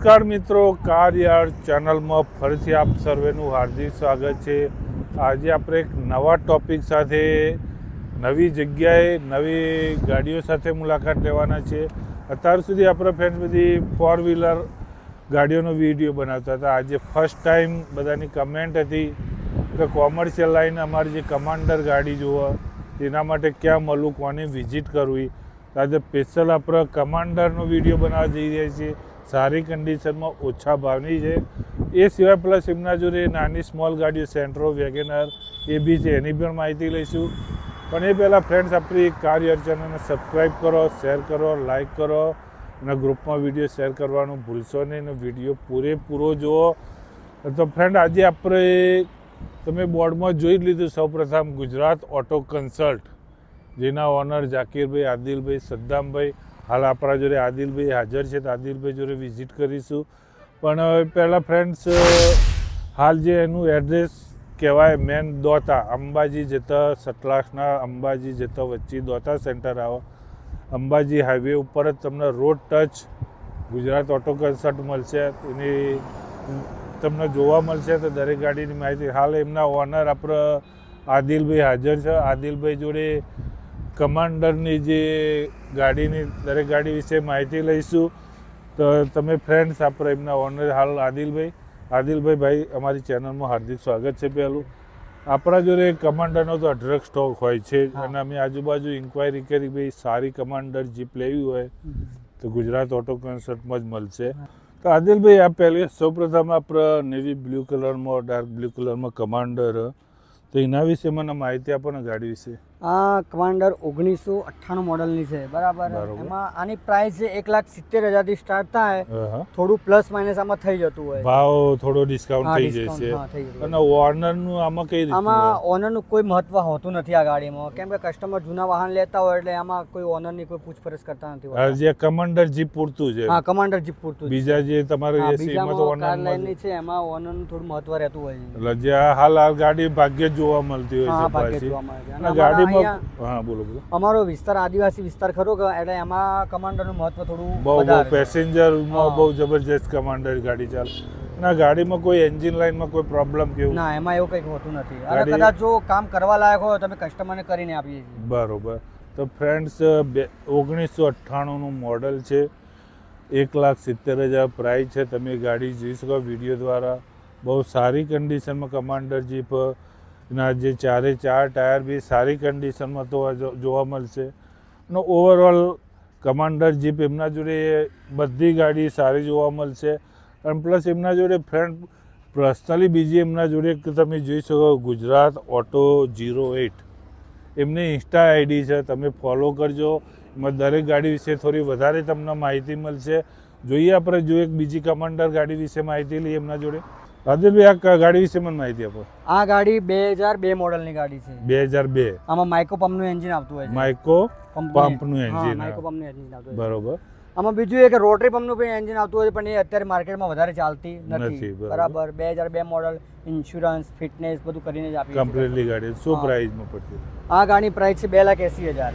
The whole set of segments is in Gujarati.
નમસ્કાર મિત્રો, કાર યાર્ડ ચેનલમાં ફરીથી આપ સર્વેનું હાર્દિક સ્વાગત છે। આજે આપણે એક નવા ટોપિક સાથે નવી જગ્યાએ નવી ગાડીઓ સાથે મુલાકાત લેવાના છે। અત્યાર સુધી આપણે ફ્રેન્ડ બધી 4 વ્હીલર ગાડીઓનો વિડીયો બનાવતા હતા। આજે ફર્સ્ટ ટાઈમ બધાની કમેન્ટ હતી કે કોમર્શિયલ લાઈન અમારી જે કમાન્ડર ગાડી જોવા તેના માટે ક્યાં મળવું, કોને વિઝિટ કરવી। આજે સ્પેશિયલ આપણે કમાન્ડરનો વિડીયો બનાવવા જઈ રહ્યા છીએ। સારી કન્ડિશનમાં ઓછા ભાવની છે। એ સિવાય પ્લસ એમના જોડે નાની સ્મોલ ગાડીઓ સેન્ટ્રો, વેગેનર એ બી છે, એની પણ માહિતી લઈશું। પણ એ પહેલાં ફ્રેન્ડ્સ આપણી કાર યાર્ડ ચેનલને સબસ્ક્રાઈબ કરો, શેર કરો, લાઇક કરો અને ગ્રુપમાં વિડીયો શેર કરવાનું ભૂલશો નહીં અને વિડીયો પૂરેપૂરો જુઓ। તો ફ્રેન્ડ આજે આપણે તમે બોર્ડમાં જોઈ જ લીધું, સૌપ્રથમ ગુજરાત ઓટો કન્સલ્ટ જેના ઓનર ઝાકીરભાઈ, આદિલભાઈ, સદ્દામભાઈ, હાલ આપણા જોડે આદિલભાઈ હાજર છે, તો આદિલભાઈ જોડે વિઝિટ કરીશું। પણ પહેલાં ફ્રેન્ડ્સ હાલ જે એનું એડ્રેસ કહેવાય મેન દોતા, અંબાજી જતા સતલાસના અંબાજી જતા વચ્ચે દોતા સેન્ટર આવે, અંબાજી હાઈવે ઉપર જ તમને road touch Gujarat auto consult મળશે। એની તમને જોવા મળશે તો દરેક ગાડીની માહિતી। હાલ એમના ઓનર આપણે આદિલભાઈ હાજર છે। આદિલભાઈ જોડે કમાન્ડરની જે ગાડીની દરેક ગાડી વિશે માહિતી લઈશું। તો તમે ફ્રેન્ડ્સ આપણે એમના ઓનર હાલ આદિલભાઈ ભાઈ અમારી ચેનલમાં હાર્દિક સ્વાગત છે। પહેલું આપણા જોડે કમાન્ડરનો તો અઢળક સ્ટોક હોય છે અને અમે આજુબાજુ ઇન્ક્વાયરી કરી ભાઈ સારી કમાન્ડર જીપ લેવી હોય તો ગુજરાત ઓટો કન્સલ્ટમાં જ મળશે। તો આદિલભાઈ આ પહેલી સૌપ્રથમ આપણે નેવી બ્લુ કલરમાં, ડાર્ક બ્લુ કલરમાં કમાન્ડર, તો એના વિશે મને માહિતી આપો ને ગાડી વિશે। આ કમાન્ડર 1998 મોડલની છે, બરાબર। એમાં આની પ્રાઇસ 1,70,000 થી સ્ટાર્ટ થાય, થોડું પ્લસ માઇનસ આમાં થઈ જતું હોય, ભાવ થોડો ડિસ્કાઉન્ટ થઈ જશે। અને ઓનરનું આમાં કઈ રીતે? આમાં ઓનરનું કોઈ મહત્વ હોતું નથી આ ગાડીમાં, કેમ કે કસ્ટમર જૂના વાહન લેતા હોય એટલે આમાં કોઈ ઓનરની કોઈ પૂછપરછ કરતા નથી હોતા। જે કમાન્ડર જીપ પૂરતું છે? હા, કમાન્ડર જીપ પૂરતું। બીજા જે તમારે એસીમાં તો ઓનર લાઈનની છે એમાં ઓનરનું થોડું મહત્વ રહેતું હોય છે। એટલે જે હાલ આ ગાડી ભાગ્યે જોવા મળતી હોય છે પાછી। અને ગાડીમાં હા બોલો બોલો। અમારો વિસ્તાર આદિવાસી વિસ્તાર ખરો કે એટલે એમાં કમાન્ડરનું મહત્વ થોડું બહુ પેસેન્જરમાં બહુ જબરજસ્ત કમાન્ડર ગાડી ચાલે। અને ગાડીમાં કોઈ એન્જિન લાઈનમાં કોઈ પ્રોબ્લેમ કેવું? ના, એમાં એવું કંઈક હોતું નથી। અને કદાચ જો કામ કરવા લાયક હોય તમે કસ્ટમરને કરીને આપીએ છીએ। બરોબર। તો ફ્રેન્ડ્સ 1998 નું મોડલ છે, 1,70,000 પ્રાઇસ છે। તમે ગાડી જોઈ શકો વિડીયો દ્વારા। બહુ સારી કન્ડિશનમાં કમાન્ડર જીપ ના જે 4 ટાયર બી સારી કન્ડિશનમાં તો જોવા મળશે। અને ઓવરઓલ કમાન્ડર જીપ એમના જોડે બધી ગાડી સારી જોવા મળશે। અને પ્લસ એમના જોડે ફ્રેન્ડ પર્સનલી બીજી એમના જોડે તમે જોઈ શકો ગુજરાત ઓટો 08 એમની ઇન્સ્ટા આઈડી છે, તમે ફોલો કરજો। એમાં દરેક ગાડી વિશે થોડી વધારે તમને માહિતી મળશે। જોઈએ આપણે એક બીજી કમાન્ડર ગાડી વિશે માહિતી લઈએ એમના જોડે। આદિલભાઈ આ ગાડી વિશે મને માહિતી આપો। આ ગાડી 2002 મોડલની ગાડી છે। 2002? આમાં માઇકો પંપનું એન્જિન આવતું હોય છે। માઇકો પંપનું એન્જિન? માઇકો પંપનું એન્જિન આવતું હોય, બરોબર। આમાં બીજું એક રોટરી પંપનું પણ એન્જિન આવતું હોય પણ એ અત્યારે માર્કેટમાં વધારે ચાલતી નથી, બરાબર। 2002 મોડલ, ઇન્સ્યોરન્સ, ફિટનેસ બધું કરીને જ આપી કમ્પ્લીટલી ગાડી। શું પ્રાઇસમાં પડશે? આ ગાડી પ્રાઇસ છે 2,80,000।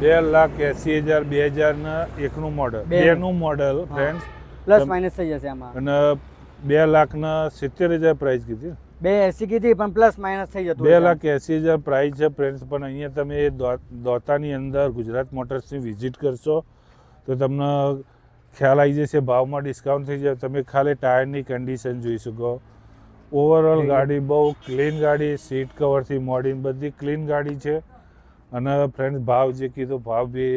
2,80,000 2001 મોડલ, 2 નું મોડલ ફ્રેન્ડ્સ, પ્લસ માઇનસ થઈ જશે આમાં। અને 2,70,000 પ્રાઇસ કીધી? 2,80 કીધી પણ પ્લસ માઇનસ થઈ જતું। 2,80,000 પ્રાઇસ છે ફ્રેન્ડ્સ। પણ અહીંયા તમે દોતાની અંદર ગુજરાત મોટર્સની વિઝિટ કરશો તો તમને ખ્યાલ આવી જશે, ભાવમાં ડિસ્કાઉન્ટ થઈ જાય। તમે ખાલી ટાયરની કન્ડિશન જોઈ શકો। ઓવરઓલ ગાડી બહુ ક્લીન ગાડી, સીટ કવરથી મોડીને બધી ક્લીન ગાડી છે। અને ફ્રેન્ડ્સ ભાવ જે કીધો ભાવ બી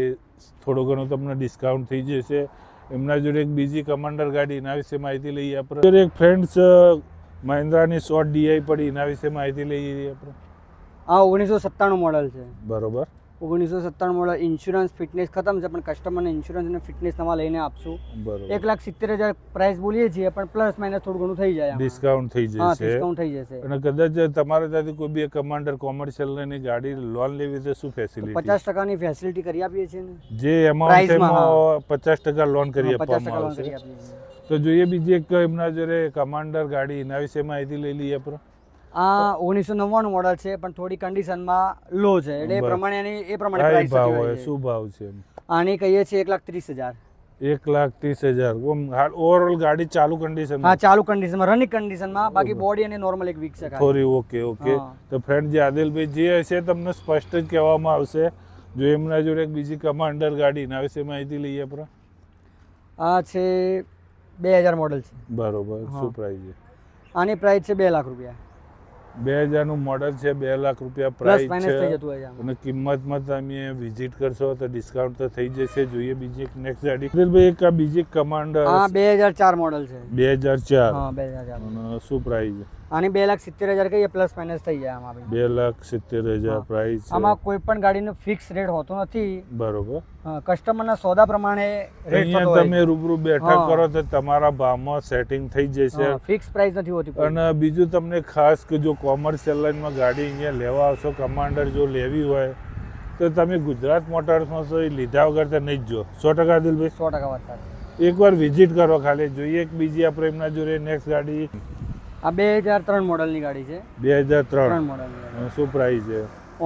થોડો ઘણો તમને ડિસ્કાઉન્ટ થઈ જશે। એમના જોડે એક બીજી કમાન્ડર ગાડી, એના વિશે માહિતી લઈએ આપણે। એક ફ્રેન્ડ્સ મહિન્દ્રાની શોર્ટ ડીઆઈ પડી, એના વિશે માહિતી લઈએ આપણે। આ 1997 મોડલ છે, બરોબર। 1997 મોડલ, ઇન્સ્યોરન્સ ફિટનેસ ખતમ છે પણ કસ્ટમરને ઇન્સ્યોરન્સ અને ફિટનેસ નવા લઈને આપશું। બરોબર। 1,70,000 પ્રાઇસ બોલીએ છીએ પણ પ્લસ માઇનસ થોડું ઘણું થઈ જાય, ડિસ્કાઉન્ટ થઈ જશે। ડિસ્કાઉન્ટ થઈ જશે। અને કદાચ તમારે ત્યાંથી કોઈ બી કમાન્ડર કોમર્શિયલની ગાડી લોન લેવી તો શું ફેસિલિટી? 50% ફેસિલિટી કરી આપીએ છીએ ને। જે એમાઉન્ટ છે એમાં 50% લોન કરી આપવામાં આવશે। તો જોઈએ બીજી એક એમના જોડે કમાન્ડર ગાડી, એના વિશે માહિતી લઈ લઈએ આપણે। આ 1999 મોડલ છે પણ થોડી કન્ડિશનમાં લો છે એટલે એ પ્રમાણે પ્રાઇસ ભાવ હોય। શું ભાવ છે આની? કહીએ છીએ 1,30,000। 1,30,000 ઓવરઓલ ગાડી ચાલુ કન્ડિશન? હા, ચાલુ કન્ડિશનમાં, રનિંગ કન્ડિશનમાં, બાકી બોડી અને નોર્મલ એક વીક છે થોડી. ઓકે. તો ફ્રેન્ડ, જે આદિલભાઈ જે હશે તમને સ્પષ્ટ જ કહેવામાં આવશે. જો એમના જોડે એક બીજી કમાન્ડર ગાડી એના વિશે માહિતી લઈએ આપણે. આ છે 2000 મોડલ છે. બરોબર. શું પ્રાઇસ છે આની? પ્રાઇસ છે 2 લાખ રૂપિયા. 2000 નું મોડલ છે, 2 લાખ રૂપિયા પ્રાઇસ છે. અને કિંમતમાં તમે વિઝિટ કરશો તો ડિસ્કાઉન્ટ તો થઈ જશે. જોઈએ બીજી એક નેક્સ્ટ ગાડી. ભાઈ, એક બીજી કમાન્ડર. હા, 2004 મોડલ છે. 2004. હા, 2004. અને શું પ્રાઇસ છે આની? 2,70,000 કહીએ, પ્લસ માઇનસ થઈ જાય આમાં. 2,70,000 પ્રાઇસ. આમાં કોઈ પણ ગાડીનો ફિક્સ રેટ હોતો નથી. બરોબર. કસ્ટમરના સોદા પ્રમાણે રેટ થતો હોય. તમે રૂબરૂ બેઠક કરો તો તમારા ભાવમાં સેટિંગ થઈ જશે. ફિક્સ પ્રાઇસ નથી હોતી. અને બીજું તમને ખાસ કે જો કોમર્શિયલ લાઈનમાં ગાડી અહીંયા લેવા આવશો, કમાન્ડર જો લેવી હોય તો તમે ગુજરાત મોટર્સમાં તો લીધા વગર તો નહીં જ જો. 100% દિલભાઈ? 100% વાત સાચી. એકવાર વિઝિટ કરો ખાલી. જોઈએ એક બીજી આપણે એમના જોડે નેક્સ્ટ ગાડી. આ 2003 મોડલની ગાડી છે. 2003 મોડલની. શું પ્રાઇસ છે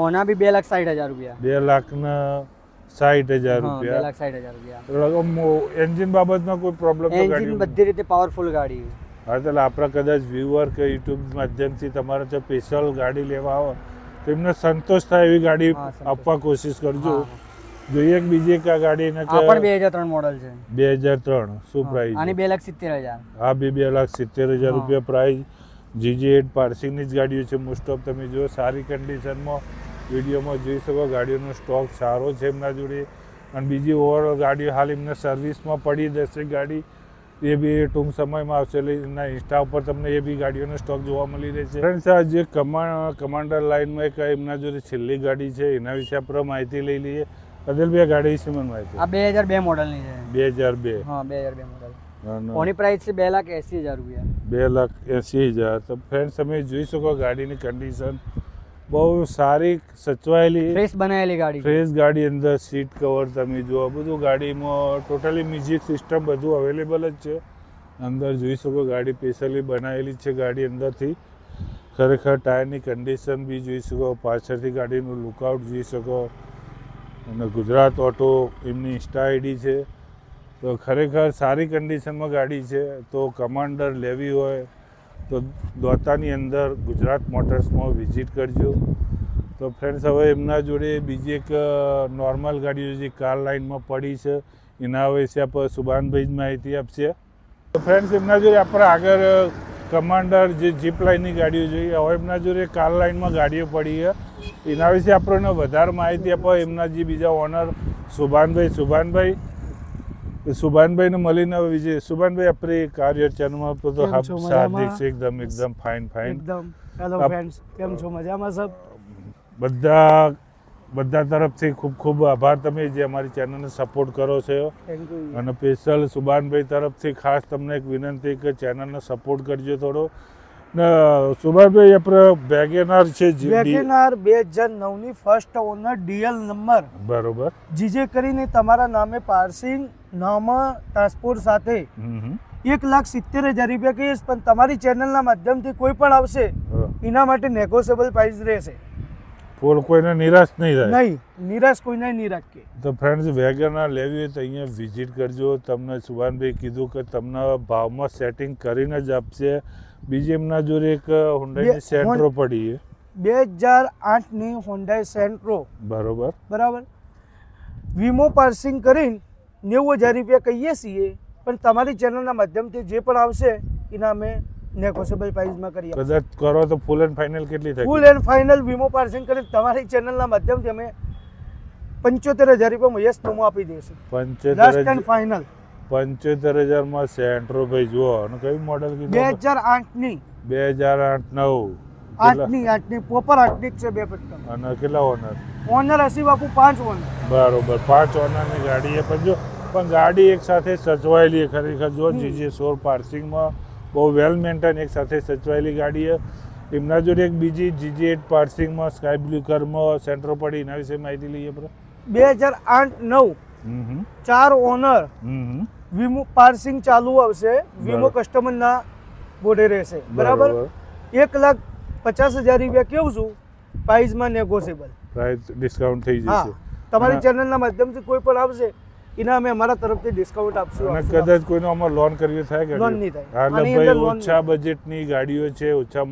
ઓના બી 2,60,000 રૂપિયા. 2,60,000 રૂપિયા. 2,60,000 રૂપિયા. એન્જિન બાબતમાં કોઈ પ્રોબ્લેમ? એન્જિન બધી રીતે પાવરફુલ ગાડી. હા, તો આપણે કદાચ વ્યુઅર કે યુટ્યુબ માધ્યમથી તમારે જો સ્પેશિયલ ગાડી લેવા આવો તો એમને સંતોષ થાય એવી ગાડી આપવા કોશિશ કરજો. જોઈએ એક બીજી એક ગાડી ને આ પણ 2003 મોડલ છે. 2003. શું પ્રાઇસ? આની 2,70,000. હા, 2,70,000 રૂપિયા પ્રાઇસ. GJ8 પાર્સિંગની જ ગાડીઓ છે મોસ્ટ ઓફ. તમે જો સારી કન્ડિશનમાં વિડીયોમાં જોઈ શકો. ગાડીઓનો સ્ટોક સારો છે એમના જોડે. અને બીજી ઓવરઓલ ગાડીઓ હાલ એમને સર્વિસમાં પડી જશે ગાડી. એ બી ટૂંક સમયમાં આવશે. એટલે એમના ઇન્સ્ટા ઉપર તમને એ બી ગાડીઓનો સ્ટોક જોવા મળી રહેશે. ફ્રેન્ડ્સ, આ જે કમાન્ડર લાઇનમાં એક એમના જોડે છેલ્લી ગાડી છે એના વિશે આપણે માહિતી લઈ લઈએ. અદિલભાઈ, આ ગાડી વિશે મને માહિતી. આ 2002 મોડલની છે. 2002. હા, 2002 મોડલ. ઓની પ્રાઇસ છે 2,80,000 રૂપિયા. 2,80,000. તો ફ્રેન્ડ્સ, તમે જોઈ શકો ગાડીની કન્ડિશન બહુ સારી, સચવાયેલી, ફ્રેશ બનાવેલી ગાડી. ફ્રેશ ગાડી. અંદર સીટ કવર તમે જુઓ, બધું ગાડીમાં ટોટલી મ્યુઝિક સિસ્ટમ બધું અવેલેબલ જ છે. અંદર જોઈ શકો ગાડી સ્પેશિયલી બનાવેલી છે ગાડી અંદરથી. ખરેખર ટાયરની કન્ડિશન બી જોઈ શકો. પાછળથી ગાડીનું લુકઆઉટ જોઈ શકો. અને ગુજરાત ઓટો એમની ઇન્સ્ટા આઈડી છે. તો ખરેખર સારી કન્ડિશનમાં ગાડી છે. તો કમાન્ડર લેવી હોય તો દોતાની અંદર ગુજરાત મોટર્સમાં વિઝિટ કરજો. તો ફ્રેન્ડ્સ, હવે એમના જોડે બીજી એક નોર્મલ ગાડીઓ જે કાર લાઇનમાં પડી છે એના વિશે આપણે સુભાનભાઈ જ માહિતી આપશે. તો ફ્રેન્ડ્સ, એમના જોડે આપણે આગળ કમાન્ડર જે જીપ લાઇનની ગાડીઓ જોઈએ. હવે એમના જોડે કાર લાઇનમાં ગાડીઓ પડી છે એના વિશે આપણને વધારે માહિતી આપો એમના જે બીજા ઓનર સુભાનભાઈ સુભાનભાઈને મળીને વિજય. સુભાનભાઈ, આપણે કાર્ય ચેનલમાં તો હાર્દિક છે. એકદમ ફાઇન. હેલો ફ્રેન્ડ્સ, કેમ છો? મજામાં સબ? બધા તરફથી ખૂબ ખૂબ આભાર. તમે જે અમારી ચેનલને સપોર્ટ કરો છો. અને સ્પેશિયલ સુભાનભાઈ તરફથી ખાસ તમને એક વિનંતી કે ચેનલને સપોર્ટ કરજો થોડો. સુભાનભાઈ, આપણે વેગેનાર છે. WagonR 2009 first honour, DL number. બરોબર. જીજે કરીને તમારા નામે પાર્સિંગ, નામા, ટ્રાન્સપોર્ટ સાથે 1,70,000 રૂપિયા કહીશ. પણ તમારી ચેનલના માધ્યમથી કોઈ પણ આવશે એના માટે નેગોશિયેબલ પ્રાઇસ રહેશે. ફૂલ કોઈને નિરાશ નહીં થાય. નહીં, નિરાશ કોઈને નહીં રાખીએ. તો ફ્રેન્ડ્સ, વેગેનાર લેવી હોય તો અહીંયા વિઝિટ કરજો. તમને સુભાનભાઈ કીધું કે તમને ભાવમાં સેટિંગ કરીને જ આપશે. બીજી એમના જોડે એક હોન્ડાની સેન્ટ્રો પડી છે. 2008ની હોન્ડા સેન્ટ્રો. બરાબર. વીમો પાર્સિંગ કરીને 90,000 રૂપિયા કહીએ છીએ. પણ તમારી ચેનલના માધ્યમથી જે પણ આવશે એના અમે નેગોશિયેબલ પ્રાઇસમાં કરીએ. કદાચ કરો તો ફૂલ એન્ડ ફાઇનલ કેટલી થાય? ફૂલ એન્ડ ફાઇનલ વીમો પાર્સિંગ કરીને તમારી ચેનલના માધ્યમથી અમે 75,000 રૂપિયા યસ મેમો આપી દઈશું. 75,000 માં સેન્ટ્રો ભાઈ જુઓ. અને કયું મોડલ કીધું? 2008ની. 8ની પ્રોપર 8ની છે. 2 પટ્ટા. અને કેટલા ઓનર? ઓનર હસી બાપુ 5 ઓનર. બરોબર. 5 ઓનરની ગાડી છે. પણ ગાડી એક સાથે સચવાયેલી ખરેખર જો GJ4 પાર્સિંગમાં બહુ વેલ મેન્ટેન એક સાથે સચવાયેલી ગાડી છે. એમના જોડે એક બીજી GJ8 પાર્સિંગમાં સ્કાય બ્લુ કલરમાં સેન્ટ્રો પડી. એના વિશે માહિતી લઈએ આપણે. 2008-9 4 ઓનર. વીમો પાર્સિંગ ચાલુ આવશે. વીમો કસ્ટમરના બોર્ડે રહેશે. બરાબર. 1,50,000 રૂપિયા કેવું છું પ્રાઇસમાં નેગોશિયેબલ. પ્રાઇસ ડિસ્કાઉન્ટ થઈ જશે. તમારી ચેનલના માધ્યમથી કોઈ પણ આવશે એના અમે અમારા તરફથી ડિસ્કાઉન્ટ આપશું. અને કદાચ કોઈનો આમાં લોન કરવી થાય લોન નહીં થાય. એટલે આની ભાઈ અંદર લોન ઓછા બજેટની ગાડીઓ છે, ઓછા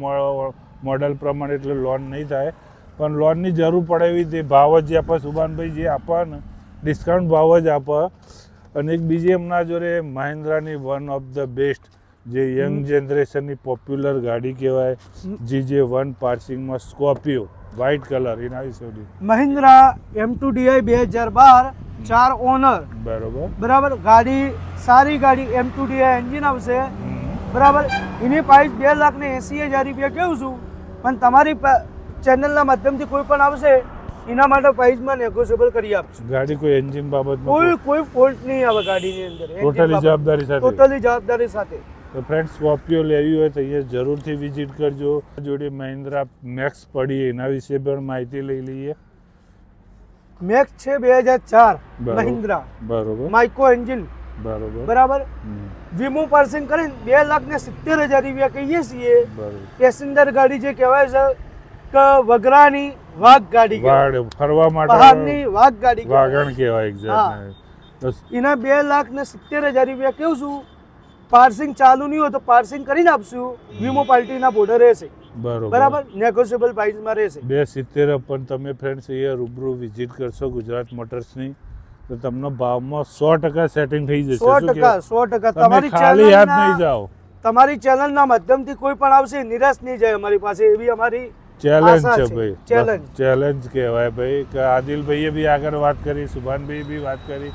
મોડલ પ્રમાણે એટલે લોન નહીં થાય, પણ લોનની જરૂર પડે એવી તે ભાવ જ આપે સુભાનભાઈ જે આપે ને ડિસ્કાઉન્ટ ભાવ જ આપે. અને એક બીજી એમના જોડે મહિન્દ્રાની વન ઓફ ધ બેસ્ટ જે યંગ જનરેશનની પોપ્યુલર ગાડી કહેવાય GJ1 પાર્સિંગમાં સ્કોર્પિયો વ્હાઇટ કલર, એના વિશે મહિન્દ્રા M2DI 2012 4 ઓનર. બરાબર. ગાડી સારી ગાડી M2DI એન્જિન આવશે. બરાબર. એની પ્રાઇસ 2,80,000 રૂપિયા કહું છું, પણ તમારી ચેનલના માધ્યમથી કોઈ પણ આવશે એના માટે પ્રાઇસમાં નેગોશિયેબલ કરી આપશું. ગાડી કોઈ એન્જિન બાબતમાં કોઈ ફોલ્ટ નહીં આવે ગાડીની અંદર. ટોટલી જવાબદારી સાથે. તો ફ્રેન્ડ સ્કોર્પિયો લેવી હોય તો અહીંયા જરૂરથી વિઝિટ કરજો. જોડે મહિન્દ્રા મેક્સ પડી એના વિશે પણ માહિતી લઈ લઈએ. મેક્સ છે 2004 મહિન્દ્રા. બરોબર. Micro engine. બરાબર. વીમો પાર્સિંગ કરીને 2,70,000 રૂપિયા કહીએ છીએ. પેસેન્જર ગાડી જે કહેવાય છે કે વગરાની વાઘ ગાડી, ફરવા માટે બહારની વાઘ ગાડી, વાગણ કહેવાય એક્ઝેક્ટ. એના 2,70,000 રૂપિયા કેવું છું. પાર્સિંગ ચાલુ નહીં હોય તો પાર્સિંગ કરીને આપશું. વીમો પાર્ટીના બોર્ડર રહેશે. બરાબર. નેગોશિયેબલ પ્રાઇસમાં રહેશે. 270. પણ તમે ફ્રેન્ડ્સ અહીંયા રૂબરૂ વિઝિટ કરશો ગુજરાત મોટર્સની તો તમને ભાવમાં 100% સેટિંગ થઈ જશે. 100%. તમારી ખાલી હાથ નહીં જાઓ. તમારી ચેનલના માધ્યમથી કોઈ પણ આવશે નિરાશ નહીં જાય અમારી પાસે, એવી અમારી ચેલેન્જ છે ભાઈ. ચેલેન્જ કહેવાય ભાઈ. કે આદિલભાઈએ બી આગળ વાત કરી, સુભાનભાઈએ બી વાત કરી.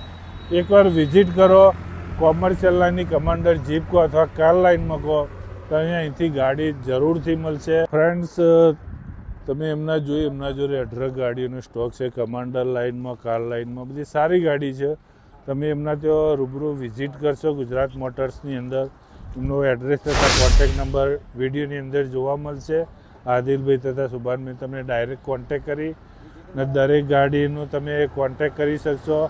એકવાર વિઝિટ કરો. કોમર્શિયલ લાઇનની કમાન્ડર જીપ કહો અથવા કાર લાઇનમાં કહો તો અહીંયા અહીંથી ગાડી જરૂરથી મળશે. ફ્રેન્ડ્સ તમે એમના જોડે 18 ગાડીઓનો સ્ટોક છે. કમાન્ડર લાઇનમાં, કાર લાઇનમાં બધી સારી ગાડી છે. તમે એમના ત્યાં રૂબરૂ વિઝિટ કરશો ગુજરાત મોટર્સની અંદર. એમનો એડ્રેસ તથા કોન્ટેક્ટ નંબર વિડીયોની અંદર જોવા મળશે. આદિલભાઈ તથા સુભાનભાઈ તમને ડાયરેક્ટ કોન્ટેક્ટ કરી ને દરેક ગાડીનો તમે કોન્ટેક્ટ કરી શકશો.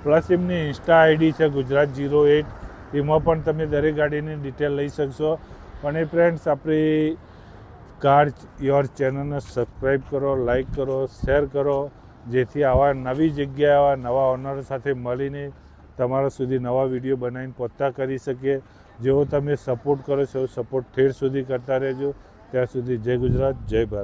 પ્લસ એમની ઇન્સ્ટા આઈડી છે ગુજરાત 08, એમાં પણ તમે દરેક ગાડીની ડિટેલ લઈ શકશો. અને ફ્રેન્ડ્સ આપણી કાર યોર ચેનલને સબસ્ક્રાઈબ કરો, લાઈક કરો, શેર કરો, જેથી આવા નવી જગ્યાએ આવા નવા ઓનર સાથે મળીને તમારા સુધી નવા વિડીયો બનાવીને પહોંચતા કરી શકીએ. જેવો તમે સપોર્ટ કરો છો એવો સપોર્ટ ઠેર સુધી કરતા રહેજો. ત્યાં સુધી જય ગુજરાત, જય ભારત.